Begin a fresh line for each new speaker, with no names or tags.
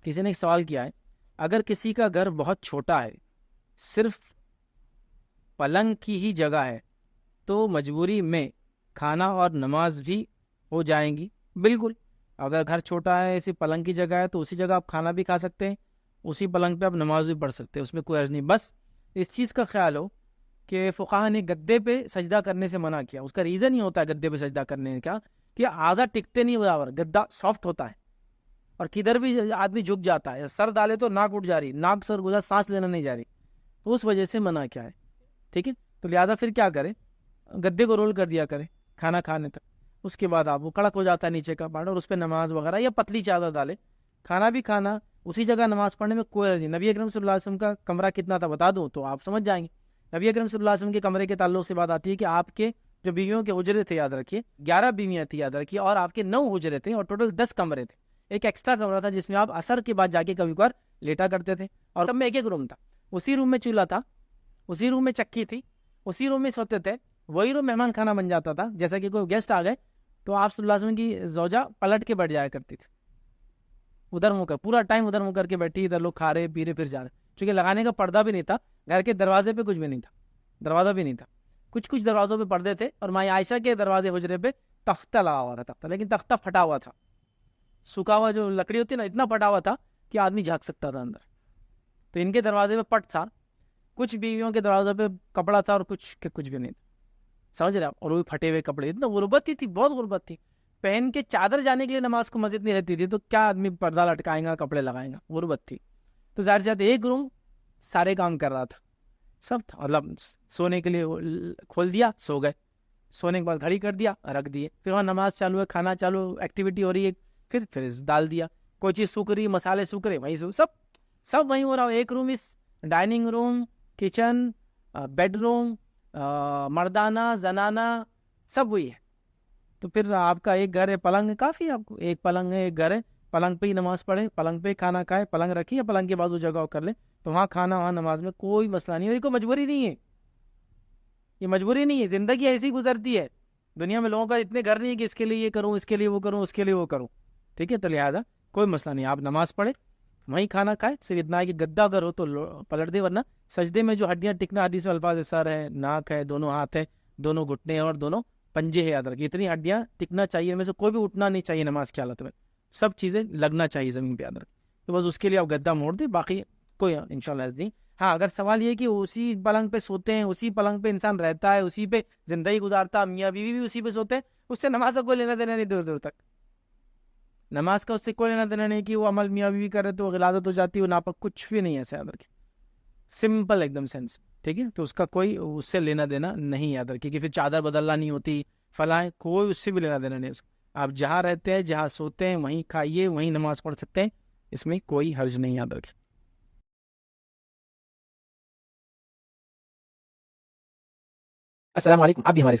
کسی نے ایک سوال کیا ہے، اگر کسی کا گھر بہت چھوٹا ہے، صرف پلنگ کی ہی جگہ ہے، تو مجبوری میں کھانا اور نماز بھی ہو جائیں گی؟ بالکل، اگر گھر چھوٹا ہے، اسی پلنگ کی جگہ ہے، تو اسی جگہ آپ کھانا بھی کھا سکتے ہیں، اسی پلنگ پہ آپ نماز بھی پڑھ سکتے ہیں، اس میں کوئی حرج نہیں۔ بس اس چیز کا خیال ہو کہ فقہا نے گدے پہ سجدہ کرنے سے منع کیا۔ اس کا ریزن ہی ہوتا ہے گدے پہ سجدہ کرنے کا کہ اعضا ٹکتے نہیں برابر، گدا سافٹ ہوتا ہے اور کدھر بھی آدمی جھک جاتا ہے، سر ڈالے تو ناک اٹھ جا رہی، ناک سر گزا، سانس لینا نہیں جا رہی، تو اس وجہ سے منع کیا ہے، ٹھیک ہے؟ تو لہٰذا پھر کیا کرے، گدے کو رول کر دیا کرے کھانا کھانے تک، اس کے بعد آپ وہ کڑک ہو جاتا ہے نیچے کا پارٹ، اور اس پہ نماز وغیرہ یا پتلی چادر ڈالے، کھانا بھی کھانا اسی جگہ، نماز پڑھنے میں کوئی حرج نہیں۔ نبی اکرم صلی اللہ علیہ وسلم کا کمرہ کتنا تھا بتا دوں تو آپ سمجھ جائیں گے۔ نبی اکرم صلی اللہ علیہ وسلم کے کمرے کے تعلق سے بات آتی ہے کہ آپ کے جو بیویوں کے حجرے تھے، یاد رکھیے 11 بیویاں تھیں، یاد رکھیے، اور آپ کے 9 حجرے تھے، اور ٹوٹل 10 کمرے تھے۔ ایک ایکسٹرا کمرہ تھا جس میں آپ عصر کے بعد جا کے کبھی کبھار لیٹا کرتے تھے، اور سب میں ایک ایک روم تھا، اسی روم میں چولہا تھا، اسی روم میں چکی تھی، اسی روم میں سوتے تھے، وہی روم مہمان کھانا بن جاتا تھا۔ جیسا کہ کوئی گیسٹ آ گئے تو آپ صلی اللہ علیہ وسلم کی زوجہ پلٹ کے بیٹھ جایا کرتی تھی، ادھر منہ کر، پورا ٹائم ادھر منہ کر کے بیٹھی، ادھر لوگ کھا رہے پی رہے پھر جا رہے، چونکہ لگانے کا پردہ بھی نہیں تھا، گھر کے دروازے پہ کچھ بھی نہیں تھا، دروازہ بھی نہیں تھا، کچھ دروازوں پہ پردے تھے، اور ماں عائشہ کے دروازے حجرے پہ تختہ لگا ہوا تھا، لیکن تختہ پھٹا ہوا تھا، سوکھا ہوا جو لکڑی ہوتی ہے نا، اتنا پھٹا ہوا تھا کہ آدمی جھانک سکتا تھا اندر۔ تو ان کے دروازے پہ پٹ تھا، کچھ بیویوں کے دروازے پہ کپڑا تھا، اور کچھ بھی نہیں تھا، سمجھ رہے آپ؟ اور وہ بھی پھٹے ہوئے کپڑے، اتنا غربت ہی تھی، بہت غربت تھی، پہن کے چادر جانے کے لیے نماز کو مسجد نہیں رہتی تھی، تو کیا آدمی پردہ لٹکائیں گا، کپڑے لگائیں گا، غربت تھی۔ تو ظاہر سی بات ہے، ایک روم سارے کام کر رہا تھا، سب تھا، مطلب سونے کے لیے کھول دیا، سو گئے، سونے کے بعد گھڑی کر دیا، رکھ دیے، پھر وہاں نماز چالو ہے، کھانا چالو، ایکٹیویٹی ہو رہی ہے، پھر ڈال دیا، کوئی چیز سوکھ رہی، مسالے سوکھ رہے، وہیں سب وہیں ہو رہا ہو۔ ایک روم، اس dining room, kitchen, bed room, مردانہ، زنانہ، سب وہی ہے۔ تو پھر آپ کا ایک گھر ہے، پلنگ کافی ہے آپ کو، ایک پلنگ ہے، ایک گھر ہے، پلنگ پہ ہی نماز پڑھے، پلنگ پہ ہی کھانا کھائے، پلنگ رکھی یا پلنگ کے بازو جگہ کر لے، تو وہاں کھانا، وہاں نماز میں کوئی مسئلہ نہیں ہے، یہ کوئی مجبوری نہیں ہے، یہ مجبوری نہیں ہے، زندگی ایسی گزرتی ہے، دنیا میں لوگوں کا اتنے گھر نہیں ہے کہ اس کے لیے یہ کروں، اس کے لیے وہ کروں، اس کے لیے وہ کروں، ٹھیک ہے؟ تو لہٰذا کوئی مسئلہ نہیں، آپ نماز پڑھے، وہیں کھانا کھائے، صرف اتنا ہے کہ گدا اگر ہو تو پلٹ دے، ورنہ سجدے میں جو ہڈیاں ٹکنا، حدیث میں الفاظ، سر ہے، ناک ہے، دونوں ہاتھ ہے، دونوں گھٹنے اور دونوں پنجے ہے، یاد رکھیے اتنی ہڈیاں ٹکنا چاہیے، ان میں سے کوئی بھی اٹھنا نہیں چاہیے نماز کی حالت میں، سب چیزیں لگنا چاہیے زمین پہ، یاد رکھیں۔ تو بس اس کے لیے آپ گدا موڑ دیں، باقی کوئی انشاءاللہ ایسا نہیں۔ ہاں، اگر سوال یہ کہ اسی پلنگ پہ سوتے ہیں، اسی پلنگ پہ انسان رہتا ہے، اسی پہ زندگی گزارتا، میاں بیوی بھی اسی پہ سوتے ہیں، اس سے نماز کا کوئی لینا دینا نہیں، دور دور تک نماز کا اس سے کوئی لینا دینا نہیں کہ وہ عمل میاں بیوی کرے تو غلاظت ہو جاتی ہے، وہ ناپاک، کچھ بھی نہیں ہے ایسا، یاد رکھیں، سمپل ایک دم سینس، ٹھیک ہے؟ تو اس کا کوئی اس سے لینا دینا نہیں، یاد رکھیے، کہ پھر چادر بدلنا نہیں ہوتی، فلاں، کوئی اس سے بھی لینا دینا نہیں اس کو۔ آپ جہاں رہتے ہیں، جہاں سوتے ہیں، وہیں کھائیے، وہیں نماز پڑھ سکتے ہیں، اس میں کوئی حرج نہیں، یاد رکھیں۔ السلام علیکم، آپ بھی ہمارے